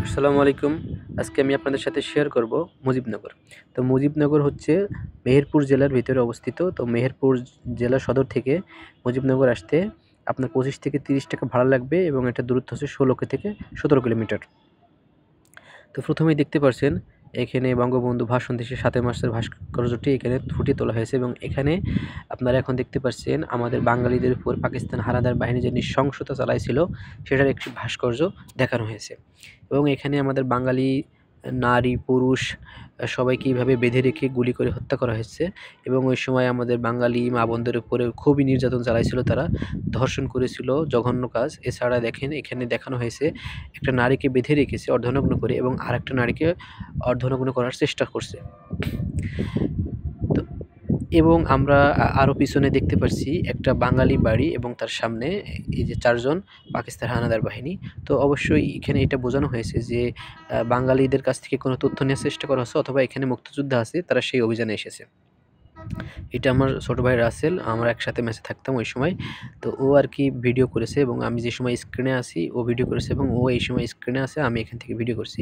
আসসালামু আলাইকুম। আজকে আমি আপনাদের সাথে শেয়ার করব মুজিবনগর। তো মুজিবনগর হচ্ছে মেহেরপুর জেলার ভিতরে অবস্থিত। তো মেহেরপুর জেলা সদর থেকে মুজিবনগর আসতে আপনার ২৫ থেকে ৩০ টাকা ভাড়া লাগবে এবং এটার দূরত্ব হচ্ছে ১৬ থেকে ১৭ কিলোমিটার। তো প্রথমেই দেখতে পারছেন এখানে বঙ্গবন্ধু ভাষণ দেশে ৭ই মার্চের ভাস্কর্যটি এখানে ফুটিয়ে তোলা হয়েছে এবং এখানে আপনারা এখন দেখতে পাচ্ছেন আমাদের বাঙালিদের উপর পাকিস্তান হানাদার বাহিনী যে নৃশংসতা চালাইছিল সেটার একটি ভাস্কর্য দেখানো হয়েছে এবং এখানে আমাদের বাঙালি নারী পুরুষ সবাইকে এইভাবে বেঁধে রেখে গুলি করে হত্যা করা হয়েছে এবং ওই সময় আমাদের বাঙালি মা বোনদের উপরে খুবই নির্যাতন চালাইছিল, তারা ধর্ষণ করেছিল, জঘন্য কাজ। এছাড়া দেখেন এখানে দেখানো হয়েছে একটা নারীকে বেঁধে রেখেছে অর্ধনগ্ন করে এবং আরেকটা নারীকে অর্ধনগ্ন করার চেষ্টা করছে। তো এবং আমরা আরও পিছনে দেখতে পাচ্ছি একটা বাঙালি বাড়ি এবং তার সামনে এই যে ৪ জন পাকিস্তান হানাদার বাহিনী। তো অবশ্যই এখানে এটা বোঝানো হয়েছে যে বাঙালিদের কাছ থেকে কোনো তথ্য নেওয়ার চেষ্টা করা হচ্ছে অথবা এখানে মুক্তিযোদ্ধা আছে, তারা সেই অভিযানে এসেছে। এটা আমার ছোট ভাই রাসেল, আমরা একসাথে মেসে থাকতাম ওই সময়। তো ও আরকি ভিডিও করেছে এবং আমি যে সময় স্ক্রিনে আছি ও ভিডিও করেছে এবং ও এই সময় স্ক্রিনে আছে, আমি এখান থেকে ভিডিও করছি।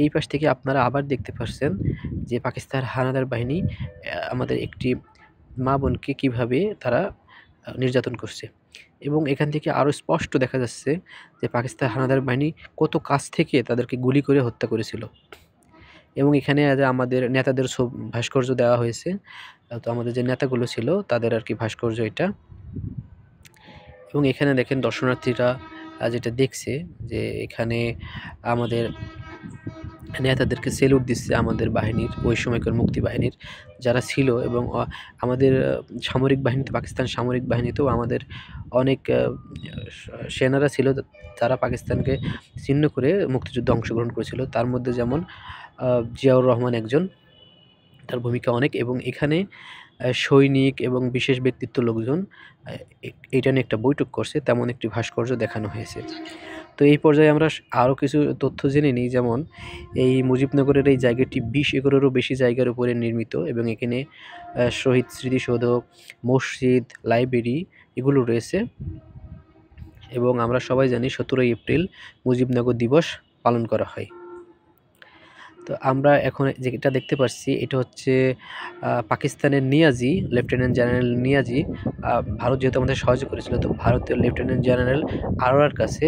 এই পাশ থেকে আপনারা আবার দেখতে পারছেন যে পাকিস্তান হানাদার বাহিনী আমাদের একটি মা বোনকে কীভাবে তারা নির্যাতন করছে এবং এখান থেকে আরও স্পষ্ট দেখা যাচ্ছে যে পাকিস্তান হানাদার বাহিনী কত কাছ থেকে তাদেরকে গুলি করে হত্যা করেছিল। এবং এখানে যে আমাদের নেতাদের ভাস্কর্য দেওয়া হয়েছে। তো আমাদের যে নেতাগুলো ছিল তাদের আরকি ভাস্কর্য এটা। এবং এখানে দেখেন দর্শনার্থীরা যেটা দেখছে যে এখানে আমাদের নেতাদেরকে সেলুট দিচ্ছে আমাদের বাহিনীর, ওই সময়কার মুক্তি বাহিনীর যারা ছিল এবং আমাদের সামরিক বাহিনীতে, পাকিস্তান সামরিক বাহিনীতেও আমাদের অনেক সেনারা ছিল তারা পাকিস্তানকে ছিন্ন করে মুক্তিযুদ্ধে অংশগ্রহণ করেছিল। তার মধ্যে যেমন জিয়াউর রহমান একজন, তার ভূমিকা অনেক। এবং এখানে সৈনিক এবং বিশেষ ব্যক্তিত্ব লোকজন এটা নিয়ে একটা বৈঠক করছে, তেমন একটি ভাস্কর্য দেখানো হয়েছে। তো এই পর্যায়ে আমরা আরও কিছু তথ্য জেনে নিই। যেমন এই মুজিবনগরের এই জায়গাটি ২০ একরেরও বেশি জায়গার উপরে নির্মিত এবং এখানে শহীদ স্মৃতিসৌধ, মসজিদ, লাইব্রেরি এগুলো রয়েছে। এবং আমরা সবাই জানি ১৭ই এপ্রিল মুজিবনগর দিবস পালন করা হয়। তো আমরা এখন যেটা দেখতে পাচ্ছি এটা হচ্ছে পাকিস্তানের নিয়াজি, লেফটেন্যান্ট জেনারেল নিয়াজি ভারত যেহেতু আমাদের সাহায্য করেছিল, তো ভারতের লেফটেন্যান্ট জেনারেল আরোরার কাছে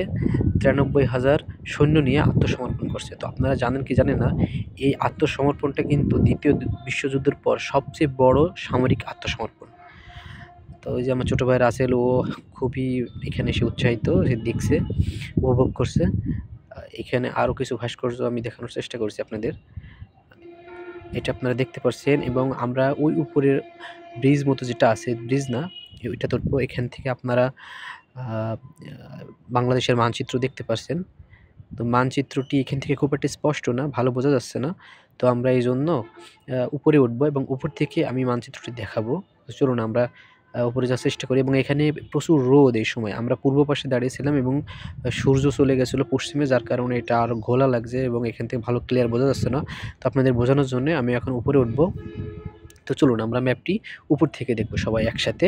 ৯৩,০০০ সৈন্য নিয়ে আত্মসমর্পণ করছে। তো আপনারা জানেন কি জানেন না, এই আত্মসমর্পণটা কিন্তু দ্বিতীয় বিশ্বযুদ্ধের পর সবচেয়ে বড় সামরিক আত্মসমর্পণ। তো ওই যে আমার ছোটো ভাই রাসেল, ও খুবই এখানে এসে উৎসাহিত, সে দেখছে, উপভোগ করছে। এখানে আরও কিছু ভাস্কর্য আমি দেখানোর চেষ্টা করছি আপনাদের, এটা আপনারা দেখতে পাচ্ছেন। এবং আমরা ওই উপরের ব্রিজ মতো যেটা আছে, ব্রিজ না ওইটা তো, এখান থেকে আপনারা বাংলাদেশের মানচিত্র দেখতে পাচ্ছেন। তো মানচিত্রটি এখান থেকে খুব একটা স্পষ্ট না, ভালো বোঝা যাচ্ছে না। তো আমরা এই জন্য উপরে উঠবো এবং উপর থেকে আমি মানচিত্রটি দেখাবো। তো চলুন আমরা উপরে যাওয়ার চেষ্টা করি। এবং এখানে প্রচুর রোদ এই সময়, আমরা পূর্ব পাশে দাঁড়িয়েছিলাম এবং সূর্য চলে গেছিলো পশ্চিমে, যার কারণে এটা আরও ঘোলা লাগছে এবং এখান থেকে ভালো ক্লিয়ার বোঝা যাচ্ছে না। তো আপনাদের বোঝানোর জন্য আমি এখন উপরে উঠবো। তো চলুন আমরা ম্যাপটি উপর থেকে দেখবো সবাই একসাথে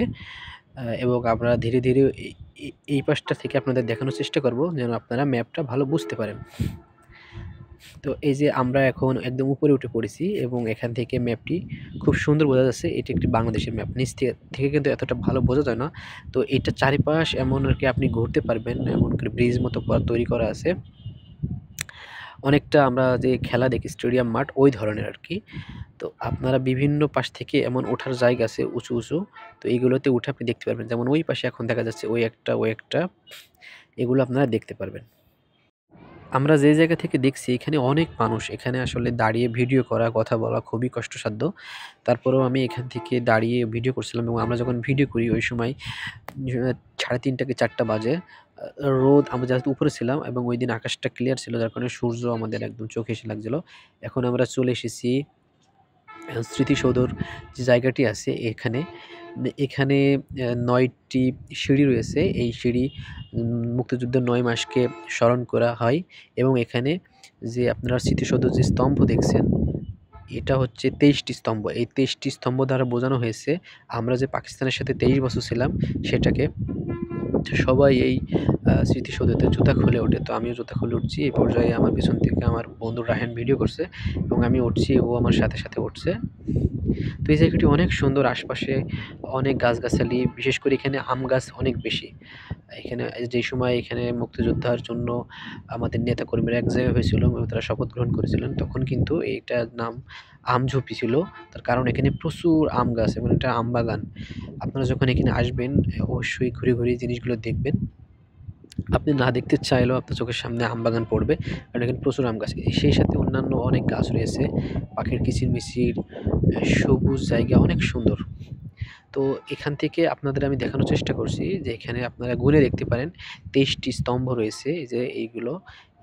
এবং আমরা ধীরে ধীরে এই পাশটা থেকে আপনাদের দেখানোর চেষ্টা করব যেন আপনারা ম্যাপটা ভালো বুঝতে পারেন। তো এই যে আমরা এখন একদম উপরে উঠে পড়েছি এবং এখান থেকে ম্যাপটি খুব সুন্দর বোঝা যাচ্ছে। এটি একটি বাংলাদেশের ম্যাপ, নিচ থেকে কিন্তু এতটা ভালো বোঝা যায় না। তো এটা চারিপাশ এমন আরকি আপনি ঘুরতে পারবেন, এমন করে ব্রিজ মতো তৈরি করা আছে। অনেকটা আমরা যে খেলা দেখি স্টেডিয়াম মাঠ ওই ধরনের আরকি। তো আপনারা বিভিন্ন পাশ থেকে এমন ওঠার জায়গা আছে উঁচু উঁচু, তো এইগুলোতে উঠে আপনি দেখতে পারবেন। যেমন ওই পাশে এখন দেখা যাচ্ছে ওই একটা এগুলো আপনারা দেখতে পারবেন। আমরা যে জায়গা থেকে দেখছি এখানে অনেক মানুষ, এখানে আসলে দাঁড়িয়ে ভিডিও করা, কথা বলা খুবই কষ্টসাধ্য। তারপরেও আমি এখান থেকে দাঁড়িয়ে ভিডিও করছিলাম এবং আমরা যখন ভিডিও করি ওই সময় 3:30 কি 4টা বাজে। রোদ, আমরা যেহেতু উপরে ছিলাম এবং ওইদিন আকাশটা ক্লিয়ার ছিল, যার কারণে সূর্য আমাদের একদম চোখে এসে লাগছিল। এখন আমরা চলে এসেছি স্মৃতিসৌধর যে জায়গাটি আছে এখানে। এখানে ৯টি সিঁড়ি রয়েছে। এই সিঁড়ি মুক্তিযুদ্ধের ৯ মাসকে স্মরণ করা হয় এবং এখানে যে আপনারা স্মৃতিসৌধের যে স্তম্ভ দেখছেন, এটা হচ্ছে ২৩টি স্তম্ভ। এই ২৩টি স্তম্ভ দ্বারা বোঝানো হয়েছে আমরা যে পাকিস্তানের সাথে ২৩ বছর ছিলাম সেটাকে। সবাই এই স্মৃতিসৌধতে জুতা খুলে ওঠে। তো আমিও জুতা খুলে উঠছি। এই পর্যায়ে আমার পেছন থেকে আমার বন্ধু রায়হান ভিডিও করছে এবং আমি উঠছি, ও আমার সাথে, সাথে উঠছে। তো এই জায়গাটি অনেক সুন্দর, আশপাশে অনেক গাছগাছালি, বিশেষ করে এখানে আম গাছ অনেক বেশি। এখানে যেই সময় এখানে মুক্তিযোদ্ধার জন্য আমাদের নেতাকর্মীরা এক জায়গায় হয়েছিল এবং তারা শপথ গ্রহণ করেছিলেন, তখন কিন্তু এইটার নাম আমঝুপি ছিল। তার কারণ এখানে প্রচুর আম গাছ এবং এটা আম বাগান। আপনারা যখন এখানে আসবেন অবশ্যই ঘুরে, ঘুরে এই জিনিসগুলো দেখবেন। আপনি না দেখতে চাইলেও আপনার চোখের সামনে আমবাগান পড়বে। কারণ এখানে প্রচুর আম গাছ। সেই সাথে অন্যান্য অনেক গাছ রয়েছে। পাখির কিচিরমিচির, সবুজ জায়গা অনেক সুন্দর। তো এখান থেকে আপনাদের আমি দেখানোর চেষ্টা করছি যে এখানে আপনারা গুনে দেখতে পারেন ২৩টি স্তম্ভ রয়েছে। এই যে এইগুলো,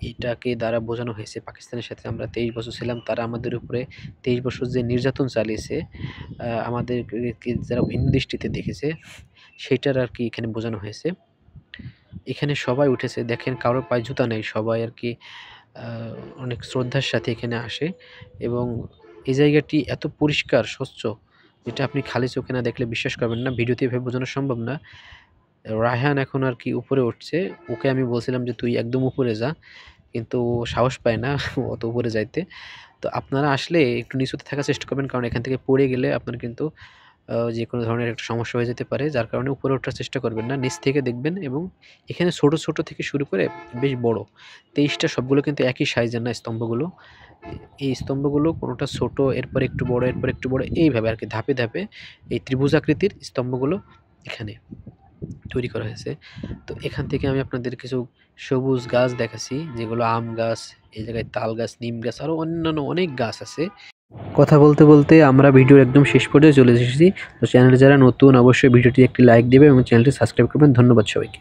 এটাকে দ্বারা বোঝানো হয়েছে পাকিস্তানের সাথে আমরা ২৩ বছর ছিলাম। তারা আমাদের উপরে ২৩ বছর যে নির্যাতন চালিয়েছে, আমাদেরকে যারা ভিন্ন দৃষ্টিতে দেখেছে, সেটার আরকি এখানে বোঝানো হয়েছে। এখানে সবাই উঠেছে। দেখেন কারোর পায়ে জুতা নেই। সবাই আরকি আ অনেক শ্রদ্ধার সাথে এখানে আসে এবং এই জায়গাটি এত পরিষ্কার, স্বচ্ছ, যেটা আপনি খালি চোখে না দেখলে বিশ্বাস করবেন না। ভিডিওতে এভাবে বোঝানো সম্ভব না। রায়হান এখন আরকি উপরে উঠছে। ওকে আমি বলছিলাম যে, "তুই একদম উপরে যা।" কিন্তু ও সাহস পায় না অত উপরে যাইতে। তো আপনারা আসলে একটু নিচুতে থাকার চেষ্টা করবেন। কারণ এখান থেকে পড়ে গেলে আপনার কিন্তু যেকোনো ধরনের একটা সমস্যা হয়ে যেতে পারে। যার কারণে উপরে ওঠার চেষ্টা করবেন না। নিচ থেকে দেখবেন এবং এখানে ছোট, ছোট থেকে শুরু করে বেশ বড় ২৩ টা, সবগুলো কিন্তু একই সাইজের না স্তম্ভগুলো। এই স্তম্ভগুলো কোনটা ছোট, এরপর একটু বড়, এরপর একটু বড়, এইভাবে আরকি ধাপে, ধাপে এই ত্রিভুজাকৃতির স্তম্ভগুলো এখানে তৈরি করা হয়েছে। তো এখান থেকে আমি আপনাদের কিছু সবুজ গাছ দেখাচ্ছি, যেগুলো আম গাছ, এই জায়গায় তাল গাছ, নিম গাছ, আরো অন্যান্য অনেক গাছ আছে। কথা বলতে, বলতে আমরা ভিডিওর একদম শেষ পর্যায়ে চলে এসেছি। তো চ্যানেলে যারা নতুন অবশ্যই ভিডিওটি একটি লাইক দিবে এবং চ্যানেলটি সাবস্ক্রাইব করবেন। ধন্যবাদ সবাইকে।